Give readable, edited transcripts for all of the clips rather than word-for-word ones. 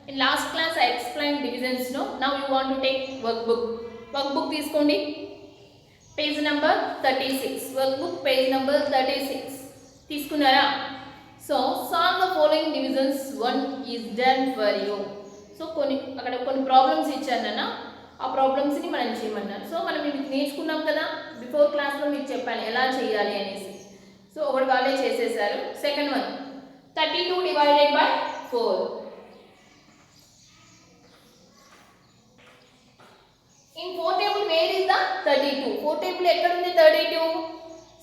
In last class I explained divisions, no? Now you want to take workbook. Workbook తీసుకోండి. Page number 36. Workbook page number 36. తీసుకున్నారా? So solve the following divisions. One is done for you. So అక్కడ కొన్ని problems ఇచ్చానన్నా, ఆ ప్రాబ్లమ్స్ని మనం చేయమన్నారు. So మనం ఇది నేర్చుకున్నాం కదా, బిఫోర్ క్లాస్లో మీకు చెప్పాను ఎలా చేయాలి అనేసి. సో ఒకటి వాళ్ళే చేసేసారు. Second one 32 divided by 4. In 4 table where is the 32? 4 table ఎక్కడ ఉంది 32?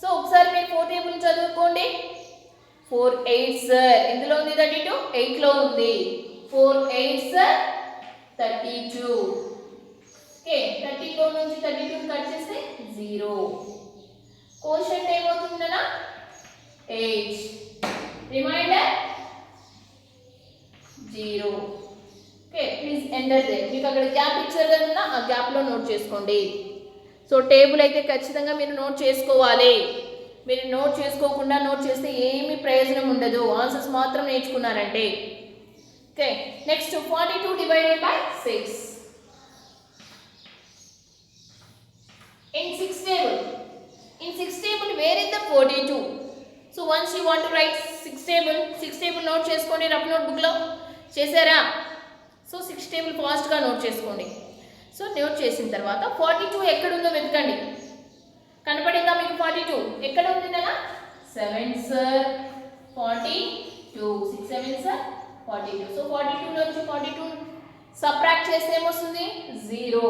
సో ఒకసారి మీరు 4 table చదువుకోండి. 4 8s ఎందులో ఉంది 32? 8 లో ఉంది. 4 8s 32. ఓకే, 32 నుంచి 32 కట్ చేస్తే 0. కోషంట్ ఏమవుతుందనా 8. రిమైండర్ 0. ఓకే, ప్లీజ్ ఎంటర్ దే. మీకు అక్కడ గ్యాప్ ఇచ్చారు కదా, ఆ గ్యాప్లో నోట్ చేసుకోండి. సో టేబుల్ అయితే ఖచ్చితంగా మీరు నోట్ చేసుకోవాలి. మీరు నోట్ చేసుకోకుండా నోట్ చేస్తే ఏమీ ప్రయోజనం ఉండదు, ఆన్సర్స్ మాత్రం నేర్చుకున్నారంటే. Okay, next 42 divided by 6. In 6 table. In 6 table where is the 42? So once you want to write 6 table note చేసుకోండి రఫ్ నోట్ బుక్లో. చేశారా? సో 6 టేబుల్ ఫాస్ట్గా నోట్ చేసుకోండి. సో నోట్ చేసిన తర్వాత 42 ఎక్కడ ఉందో వెతకండి. కనపడిందా మీకు 42? ఎక్కడ ఉంది కదా? 7 సార్ 42. 6 7 సార్ 42. సో 42 నుంచి 42 సబ్ట్రాక్ట్ చేస్తే ఏమొస్తుంది? 0.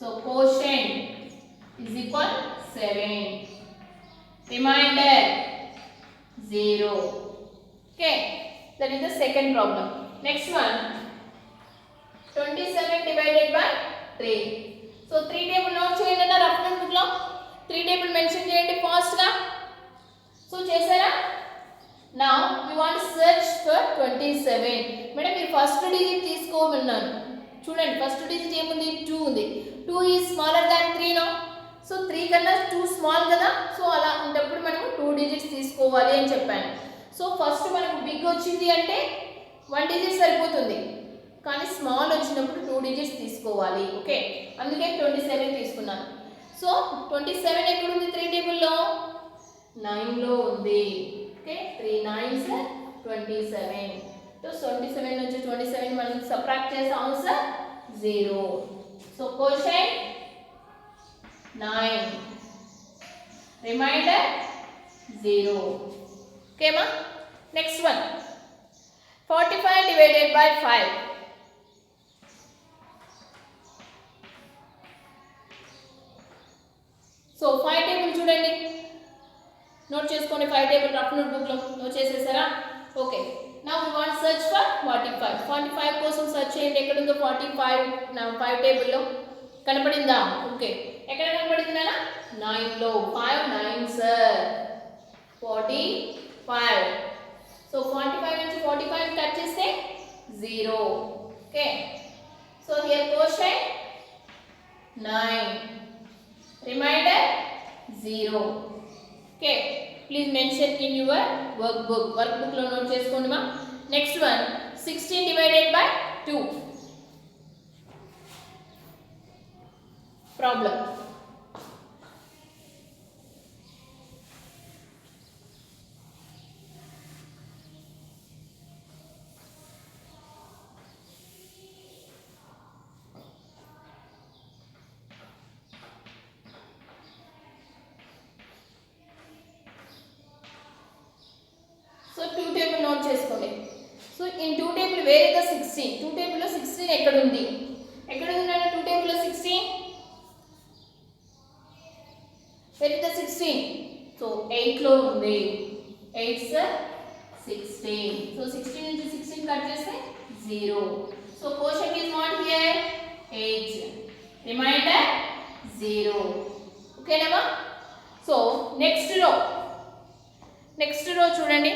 So quotient is equal 7. Remainder 0. Okay, that is the second problem. Next one 27 divided by 3. So 3 table note చేయండి అన్న రఫ్ నోట్ బుక్ లో. 3 table మెన్షన్ చేయండి ఫాస్ట్ గా. సో చేశారా? Now we want to search for 27. Madam మీరు first digit తీసుకోమన్నాను. చూడండి first digit ఏముంది? 2 ఉంది. 2 is smaller than 3 no? So 3 కన్నా 2 స్మాల్ కదా. సో అలా ఉన్నప్పుడు మనం 2 డిజిట్స్ తీసుకోవాలి అని చెప్పాను. సో ఫస్ట్ మనకు బిగ్ వచ్చింది అంటే 1 డిజిట్ సరిపోతుంది, కానీ స్మాల్ వచ్చినప్పుడు 2 డిజిట్స్ తీసుకోవాలి. ఓకే, అందుకే 27 తీసుకున్నాను. సో 27 ఎక్కడ ఉంది 3 టేబుల్లో? 9 లో ఉంది. Okay, 3 9s 27. సో 27 నుంచి 27 మనం సబ్ట్రాక్ట్ చేస్తే ఆన్సర్ 0. So question 9. రిమైండర్ 0. ఓకేమా? Next one 45 divided by 5. So 5 table చూడండి, నోట్ చేసుకోండి. 5 టేబుల్ రఫ్ నోట్ బుక్లో నోట్ చేసేసారా? Okay, now we want search for 45. 45 కోసం సెర్చ్ చేయండి. ఎక్కడ ఉందో 45 నా 5 టేబుల్లో కనపడిందా? ఓకే, ఎక్కడ కనపడిందా? 9 లో. 5 9s 45. సో 45 నుంచి 45 కట్ చేస్తే 0. Okay, so here question 9. Remainder 0. Okay, please mention in your work బుక్లో నోట్ చేసుకోండి మా. Next one 16 divided by 2. Problem note చేసుకోండి. So in 2 table where is the 16? 2 టేబుల్లో 16 ఎక్కడ ఉంది? ఎక్కడ ఉంది 2 టేబుల్లో 16? Wear is the 16? సో 8 లో ఉంది. 8s 16. సో 16 నుంచి 16 కట్ చేస్తే 0. So quotient is not here 8. Remainder 0. ఓకేనా? సో నెక్స్ట్ రో చూడండి.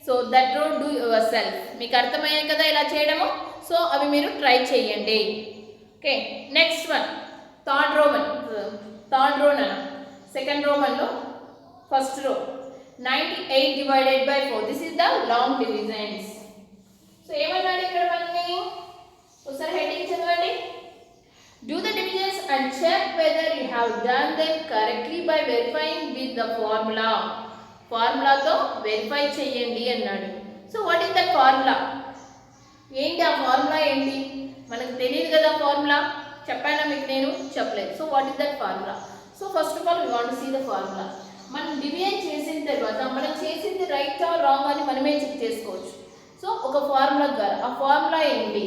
So that row do yourself. మీకు అర్థమయ్యాయి కదా ఇలా చేయడము. సో అవి మీరు ట్రై చేయండి. Okay, next one third roman second రోమన్లో first row 98 divided by 4. This is the long divisions. So ఏమన్నాడు correctly by verifying with the formula. ఫార్ములాతో వెరిఫై చేయండి అన్నాడు. So what is that formula? ఏంటి ఆ ఫార్ములా ఏంటి? మనకు తెలియదు కదా ఫార్ములా. చెప్పానా మీకు? నేను చెప్పలేదు. So what is that formula? So first of all we want to see the formula. మనం డివిజన్ చేసిన తర్వాత మనం చేసింది రైట్ ఆర్ రాంగ్ అని మనమే చెక్ చేసుకోవచ్చు. సో ఒక ఫార్ములా ద్వారా, ఆ ఫార్ములా ఏంటి?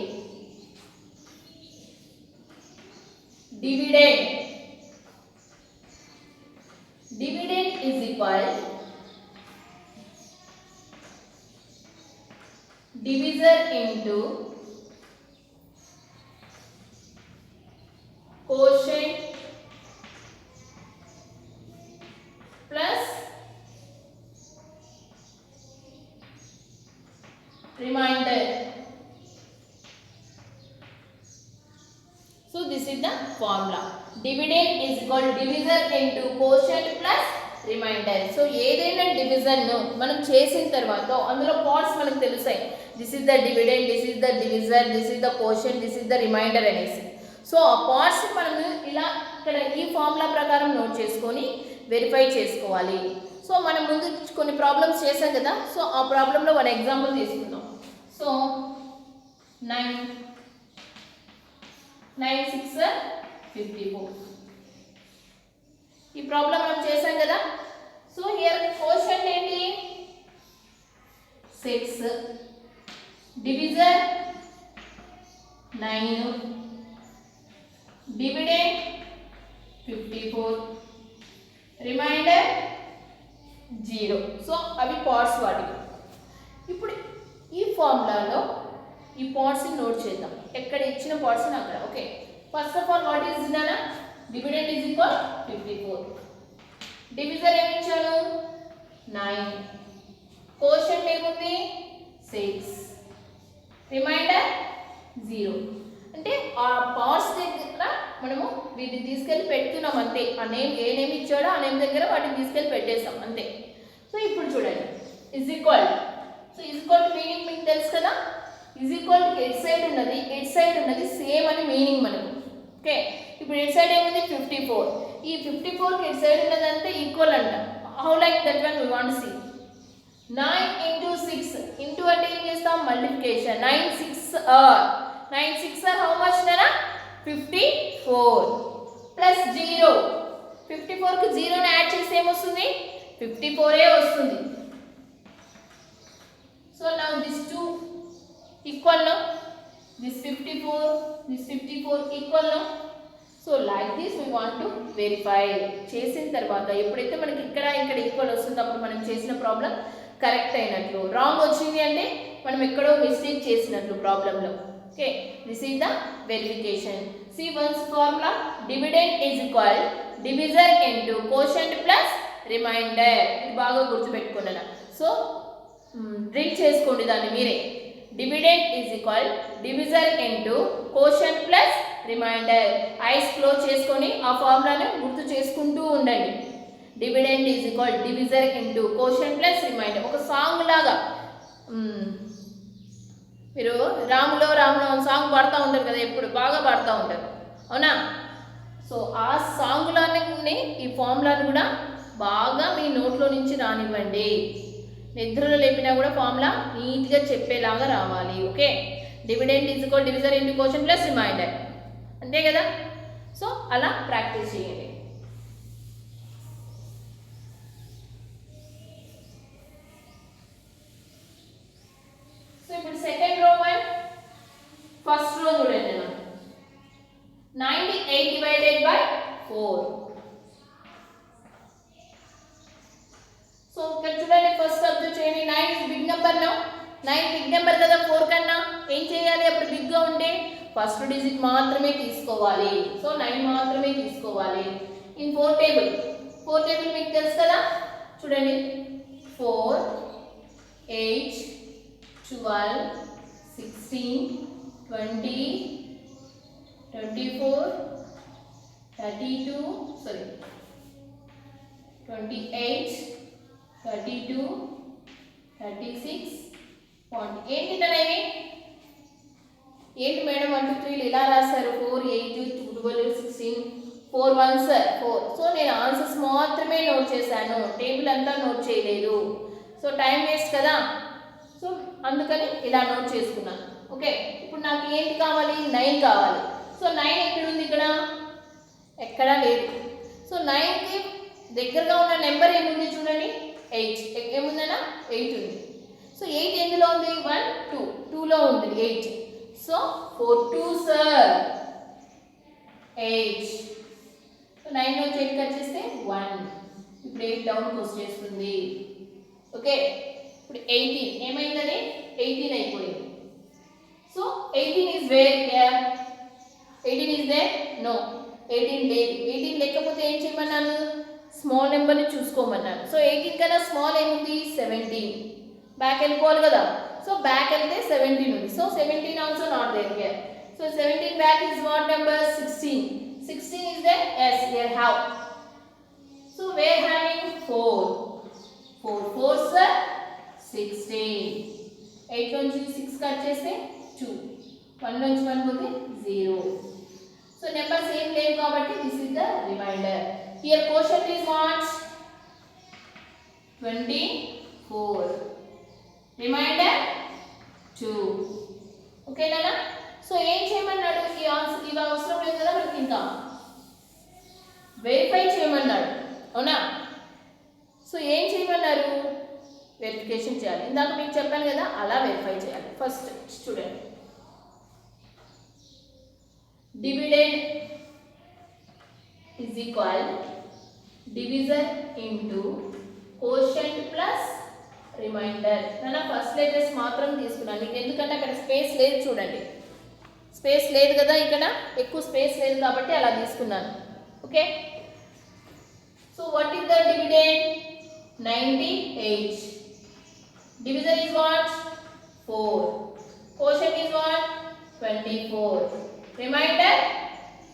Dividend. Dividend is equal divisor into quotient plus remainder. So this is the formula. Dividend is equal to divisor into quotient plus remainder. So ఏదైనా division మనం చేసిన తర్వాత అందులో పార్ట్స్ మనకు తెలుస్తాయి. This is the dividend, this is the divisor, this is the quotient, this is the remainder అనేసి. So ఆ parts మనం ఇలా ఇక్కడ ఈ ఫార్ములా ప్రకారం నోట్ చేసుకొని వెరిఫై చేసుకోవాలి. సో మనం ముందు కొన్ని ప్రాబ్లమ్స్ చేసాం కదా. సో ఆ ప్రాబ్లంలో వన్ ఎగ్జాంపుల్ తీసుకుందాం. సో 9 6 54 ఈ ప్రాబ్లం మనం చేసాం కదా. సో హియర్ క్వోషియంట్ ఏంటి? 6, డివిజర్ 9, డివిడెండ్ 54, రిమైండర్ 0. సో అవి పార్ట్స్ వాటికి. ఇప్పుడు ఈ ఫార్ములాలో ఈ పార్ట్స్ని నోట్ చేద్దాం. ఎక్కడ ఇచ్చిన పార్ట్స్ని అక్కడ. Okay, first of all what is in? Dividend is equal 54. Divisor ఏమి ఇచ్చాను? 9. క్వోషియంట్ ఏముంది? 6. రిమైండర్ 0. అంటే ఆ పార్ట్స్ దగ్గర మనము వీటిని తీసుకెళ్ళి పెడుతున్నాం అంతే. ఆ నేమ్ ఏ నేమ్ ఇచ్చాడో ఆ నేమ్ దగ్గర వాటిని తీసుకెళ్ళి పెట్టేస్తాం అంతే. సో ఇప్పుడు చూడండి, is equal. So is equal to meaning మీకు తెలుసు కదా. Is equal to at side ఉన్నది, ఎట్ సైడ్ ఉన్నది సేమ్ అని మీనింగ్ మనకు. ఓకే, ఇప్పుడు ఎట్ సైడ్ ఏముంది? 54. ఈ 54కి ఎట్ సైడ్ ఉన్నదంతా ఈక్వల్ అంట. How like that one we want to see. 9 into 6 into అంటే ఏం చేస్తాం? Multiplication. 9 6 are how much nana? 54 plus 0. 54 కి 0 ని యాడ్ చేస్తే ఏమొస్తుంది? 54 ఏ వస్తుంది. So now this 2 equal now, this 54 equal now. So like this we want to verify. చేసిన తర్వాత ఎప్పుడైతే మనకి ఇక్కడ ఈక్వల్ వస్తుందో అప్పుడు మనం చేసిన ప్రాబ్లం కరెక్ట్ అయినట్లు. రాంగ్ వచ్చింది అంటే మనం ఎక్కడో మిస్టేక్ చేసినట్లు ప్రాబ్లంలో. Okay, this is the verification. See once formula. Dividend is equal divisor into quotient plus remainder. ఇది బాగా గుర్తుపెట్టుకున్నాను. సో డ్రిల్ చేసుకోండి దాన్ని మీరే. Dividend is equal divisor into quotient plus remainder. Eyes close చేసుకొని ఆ ఫార్ములాను గుర్తు చేసుకుంటూ ఉండండి. Dividend is equal divisor into quotient plus remainder. ఒక సాంగ్ లాగా మీరు రాములో సాంగ్ పాడుతూ ఉంటారు కదా, ఎప్పుడు బాగా పాడుతూ ఉంటారు, అవునా? సో ఆ సాంగ్లోనే ఈ ఫార్ములాను కూడా బాగా మీ నోట్లో నుంచి రానివ్వండి. నిద్రలో లేపినా కూడా ఫార్ములా నీట్గా చెప్పేలాగా రావాలి. Okay, dividend is equal divisor into quotient plus remainder, అంతే కదా. సో అలా ప్రాక్టీస్ చేయండి. సో ఇప్పుడు సెకండ్ రో ఫస్ట్ రో చూడండి. 98 divided by 4. సో ఇక్కడ చూడండి, ఫస్ట్ అబ్జర్వ్ చేయండి. 9 is big number now. 9 big number కదా 4 కన్నా. ఏం చేయాలి అప్పుడు బిగ్గా ఉంటే? ఫస్ట్ డిజిట్ మాత్రమే తీసుకోవాలి. సో 9 మాత్రమే తీసుకోవాలి. ఇన్ 4 టేబుల్ మీకు తెలుసు కదా, చూడండి. 4 8 12 16 20 24 32 28 32 36 ఏంటి ఇవి? ఏంటి మేడం 1 2 3 ఇలా రాశారు? 4 8 12 16 4 1s 4. సో నేను ఆన్సర్స్ మాత్రమే నోట్ చేశాను, టేబుల్ అంతా నోట్ చేయలేదు. సో టైం వేస్ట్ కదా, సో అందుకని ఇలా నోట్ చేసుకున్నాను. ఓకే, ఇప్పుడు నాకు ఏంటి కావాలి? 9 కావాలి. సో 9 ఎక్కడ ఉంది? ఇక్కడ ఎక్కడా లేదు. సో 9కి దగ్గరగా ఉన్న నెంబర్ ఏముంది చూడండి, 8. ఏముందన్నా 8 ఉంది. సో 8 ఎందులో ఉంది? 1 2 2లో ఉంది 8. So 4 2s 8. సో 9 నుంచి 8 కట్ చేస్తే 1. ఇప్పుడు 8 డౌన్కి వచ్చేస్తుంది. ఓకే, ఇప్పుడు 18 ఏమైందని 18 అయిపోయింది. So 18 is where here? 18 is there? No, 18 లేదు. 18 లేకపోతే ఏం చేయమన్నాను? స్మాల్ నెంబర్ని చూసుకోమన్నాను. సో 18 కన్నా స్మాల్ ఏముంది? 17. బ్యాక్ వెళ్ళిపోవాలి కదా, సో బ్యాక్ వెళ్తే 17 ఉంది. So 17 also not there here. So 17 back is what number? 16. 16 is there? Yes, here how? So we are having 4. 4 4s 16. 8 నుంచి 6 కట్ చేస్తే 2. 1 నుంచి 1 పోతే 0. సో నెంబర్ సేమ్ లేవు కాబట్టి this is the remainder. Here question is what? 24. Remainder 2. ఓకేనా? So ఏం చేయమన్నాడు? ఈ ఆన్సర్ ఇవి అవసరం లేదు కదా మనకి, ఇంకా వెరిఫై చేయమన్నాడు, అవునా? సో ఏం చేయమన్నారు? వెరిఫికేషన్ చేయాలి. ఇందాక మీకు చెప్పాను కదా, అలా వెరిఫై చేయాలి. First student dividend is equal divisor into quotient plus remainder. నేను ఫస్ట్ లెటర్స్ మాత్రం తీసుకున్నాను మీకు, ఎందుకంటే అక్కడ స్పేస్ లేదు చూడండి, స్పేస్ లేదు కదా, ఇక్కడ ఎక్కువ స్పేస్ లేదు కాబట్టి అలా తీసుకున్నాను. Okay, so what is the dividend? 98. Divisor is what? 4. Quotient is what? 24. Remainder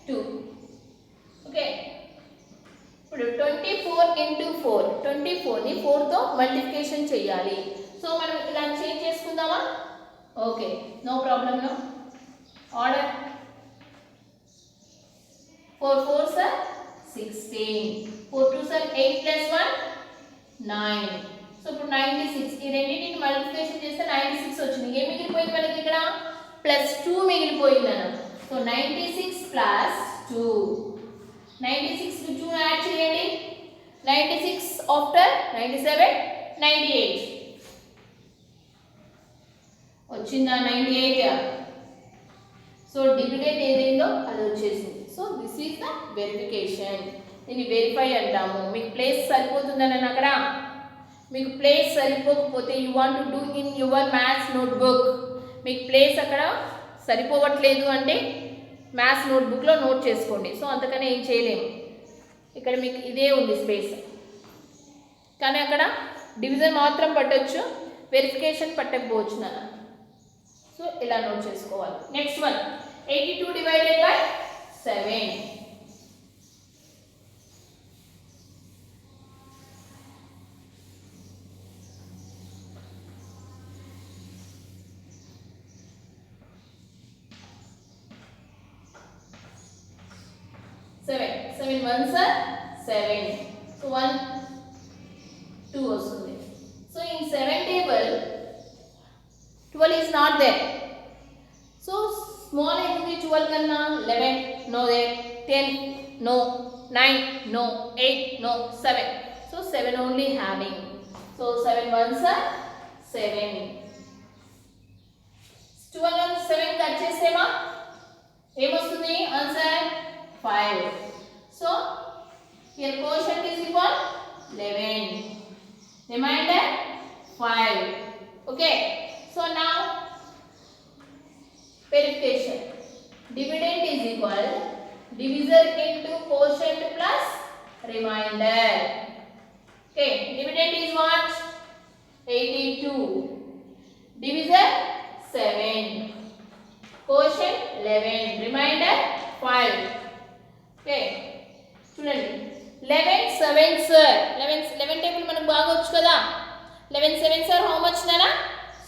2. Okay, ఇప్పుడు 24 into 4, 24ని 4తో మల్టిప్లికేషన్ చేయాలి. సో మనం ఇలా చేంజ్ చేసుకుందామా? Okay, no problem. No order. 4 4s 16. 4 2s 8 plus 1 9. So ఇప్పుడు 96. ఈ రెండింటిని మల్టిప్లికేషన్ చేస్తే 96 వచ్చింది. ఏం మిగిలిపోయింది మనకి? ఇక్కడ +2 మిగిలిపోయింది అన్న. So 96 plus 2. 96 కి 2 యాడ్ చేయండి. 96 ఆఫ్టర్ 97 98 వచ్చిందా? 98. సో డివిడెండ్ ఏదైందో అది వచ్చేసింది. So this is the verification. దీన్ని వెరిఫై అంటాము. మీకు ప్లేస్ సరిపోతుందని అక్కడ మీకు ప్లేస్ సరిపోకపోతే you want to do in your maths notebook. మీకు ప్లేస్ అక్కడ సరిపోవట్లేదు అంటే మ్యాథ్స్ నోట్బుక్లో నోట్ చేసుకోండి. సో అంతకనే ఏం చేయలేము. ఇక్కడ మీకు ఇదే ఉంది స్పేస్, కానీ అక్కడ డివిజన్ మాత్రం పట్టొచ్చు, వెరిఫికేషన్ పట్టకపోవచ్చు నాన్న. సో ఇలా నోట్ చేసుకోవాలి. Next one 82 divided by 7. Seven ones are 7. So 1 2 వస్తుంది. So in 7 table 12 is not there. So small ఏముంది 12 కన్నా? 11 no there, 10 no, 9 no, 8 no, 7. So 7 only having. So 7 ones are 7. 12 and 7 cut చేసేమా ఏమొస్తుంది? Answer 5. So here quotient is equal 11. Remainder 5. Okay. So now verification. Dividend is equal divisor into quotient plus remainder. Okay. Dividend is what? 82. Divisor 7. Quotient 11. Remainder 5. Okay. చూడండి 11 7s 11 table మనకు బాగా వచ్చు కదా. 11 7s are how much నానా?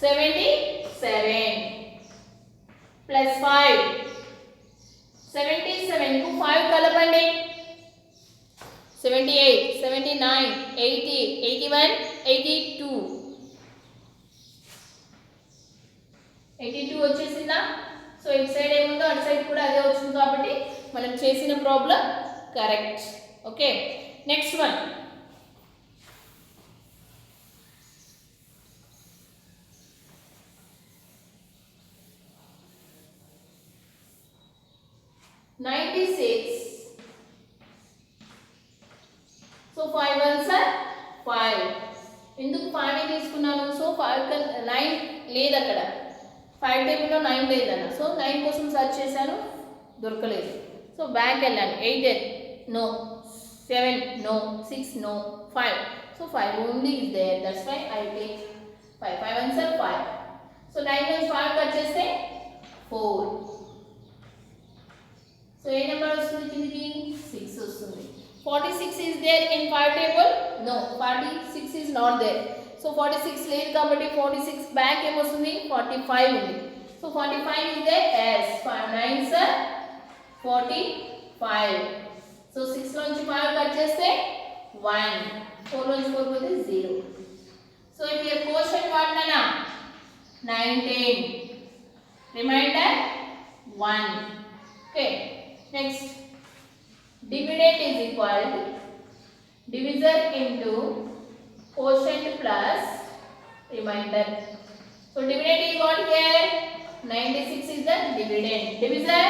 77 plus 5. 77 కు 5 కలపండి. 78, 79, 80, 81, 82. 82 వచ్చేసిందా? So ఇటు సైడ్ ఏముందో అటు సైడ్ కూడా అదే వచ్చింది కాబట్టి మనం చేసిన problem correct. Okay, next one. So 5 ones are 5. ఎందుకు 5 తీసుకున్నాను? సో 5 9 లేదు అక్కడ, 5 టేబుల్లో 9 లేదన్న. సో 9 కోసం సెర్చ్ చేశాను, దొరకలేదు. సో బ్యాక్ వెళ్ళాను. 8 no, 7 no, 6 no, 5. So 5 only is there, that's why I take 5. 5 ones are 5. So 9 నుంచి 5 కట్ చేస్తే 4. సో ఏ నెంబర్ వస్తుంది కిందికి? 6 వస్తుంది. 46 is there in 5 table? No, 46 is not there. So 46 లేదు కాబట్టి 46 బ్యాక్ ఏమొస్తుంది? 45 ఉంది. So 45 is there as 5 9s are 45. So 6 నుంచి 5 కట్ చేస్తే 1, 4 నుంచి 4 పోతే 0. సో ఇప్పుడు క్వశ్చన్ వాడినా 19, remainder 1. Okay, next. Dividend is equal to divisor into quotient plus remainder. So dividend is what here? 96 is the dividend. Divisor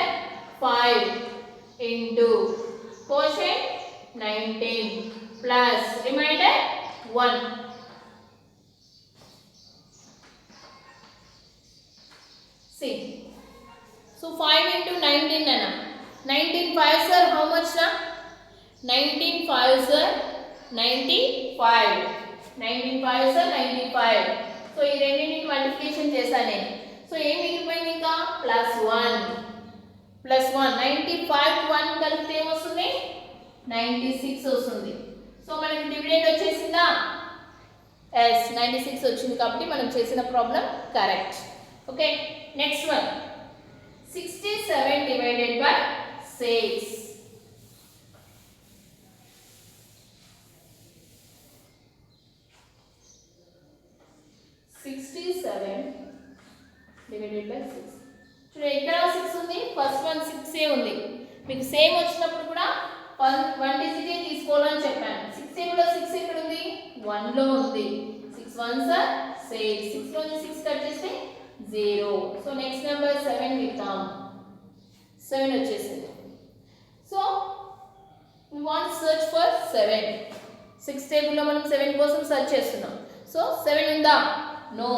5 into quotient 19 plus remainder 1. See. So 5 into 19 nana. 19 5s are how much na? 19 5s are 95. 19 5s are 95. So ఈ రెండింటిని multiplication చేశాను నేను. So ఏం మిగిలిపోయింది ఇంకా? +1. +1 95 1 కలిపితే ఏమొస్తుంది? 96 వస్తుంది. సో మనకి డివిడెండ్ వచ్చేసిందా? ఎస్, 96 వచ్చింది కాబట్టి మనం చేసిన problem correct. Okay, next one. 67 divided by 6. 67 divided by 6. చూడండి ఇక్కడ 6 ఉంది, ఫస్ట్ వన్ 6 ఏ ఉంది. మీకు సేమ్ వచ్చినప్పుడు కూడా 1 డిజిట్ తీసుకోవాలని చెప్పాను. 6 లో 6 ఎక్కడ ఉంది? 1 లో ఉంది. 6 ones are 6. 6 లో 6 కట్ చేస్తే 0. So next number 7 విత్తాం. 7 వచ్చేసింది. So we want to search for 7. 6 టేబుల్లో మనం 7 కోసం సెర్చ్ చేస్తున్నాం. సో 7 ఉందా? నో.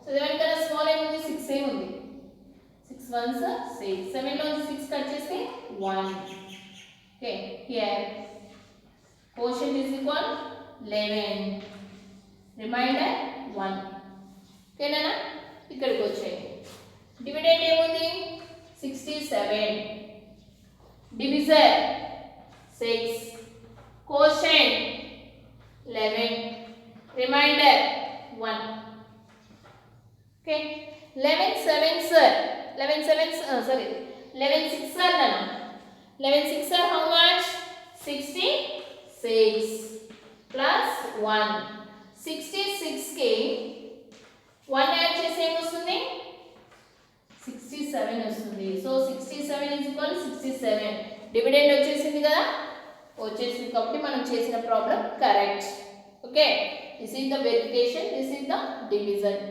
సో 7 కన్నా స్మాల్ ఏముంది? 6 ఏ ఉంది. 6 ones are 6. 7 లో 6 కట్ చేస్తే 1. Okay, here quotient is equal 11. Remainder 1. ఓకేనా? ఇక్కడికి వచ్చేయండి. డివిడెండ్ ఏముంది? 67. Divisor 6. quotient 11. Remainder 1. Okay, 11 7s are 11 6 are nana. 11 6 are how much? 66 plus 1. 66 కి 1 యాడ్ చేస్తే ఏమొస్తుంది? 67 వస్తుంది. So 67 is equal to 67. Dividend వచ్చేసింది కదా, వచ్చేసింది కాబట్టి మనం చేసిన problem correct. Okay, this is the verification, this is the division.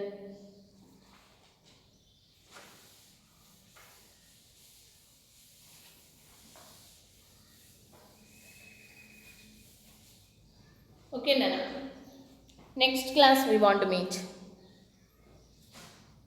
Okay, Nana. Next class we want to meet.